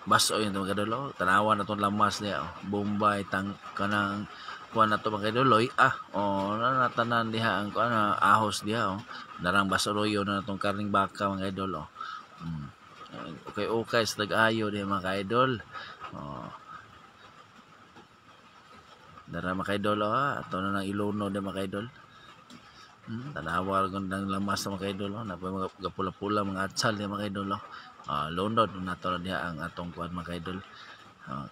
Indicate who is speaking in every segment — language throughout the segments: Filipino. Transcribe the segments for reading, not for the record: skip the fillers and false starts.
Speaker 1: baso yun mga idol. Oh. Tanawan na itong lamas niya. Oh. Bombay, kanang kuha na ito mga idol. Natanan diha ang ahos diha. Oh. Darang baso royo na itong karning baka mga idol. Oh. Okay sa tag-ayo diha mga idol. Oh. Dara mga idol. Ito na ng ilono diha mga idol. Tanawar ko ng lamas sa mga idol. Napay mga pula-pula mga atsal diha mga idol. London nato na diha ang atong kuan mga idol.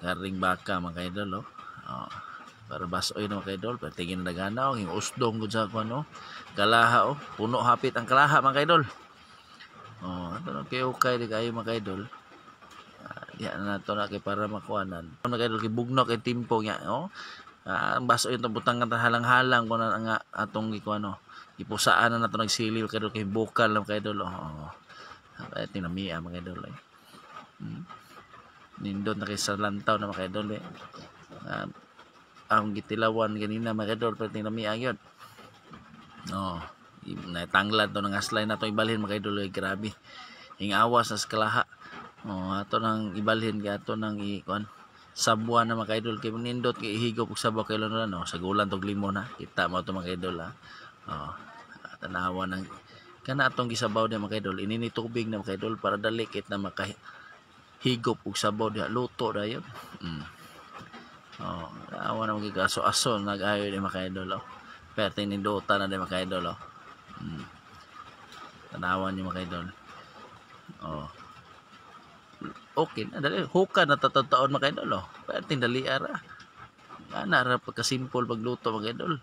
Speaker 1: Karing baka mga idol. Para basoy na mga idol, pero tingin na gana yung usdong gud sa kuan kalaha puno hapit ang kalaha mga idol. Ato na okay di kayo mga idol. Diha na nato na kay para makuanan. Mga idol kay bugno kay timpo nya ang baso yung butangan halang-halang ko na nga atong ikuan ipusaan na nato nagsilil kay idol kay bukal lang kay idol. Tinamiya mga idol. Nindot na kay sa lantaw na mga idol ang gitilawan ganina mga idol pero tinamiya gyud. Natanglad to ng aslay na to ibalhin mga idol grabe. Hingawas sa kalaha. Ato nang ibalhin kay ato nang ikuan sabuan na mga idol kay nindot kay ihigop og sabaw kay lano sa gulan tog limon kita mo to mga idol tanawa ng kana atong gisabaw ni mga idol inini tubig na mga idol para dali kit na makahigop og sabaw diha luto dayon. Awa na magigaso-aso nag-ayo ni mga idol pero tinindutan na di mga idol tanawan ni mga idol. Okay na dali huka na taon mga idol pero tindali ara ana ra pagka simple pagluto mga idol.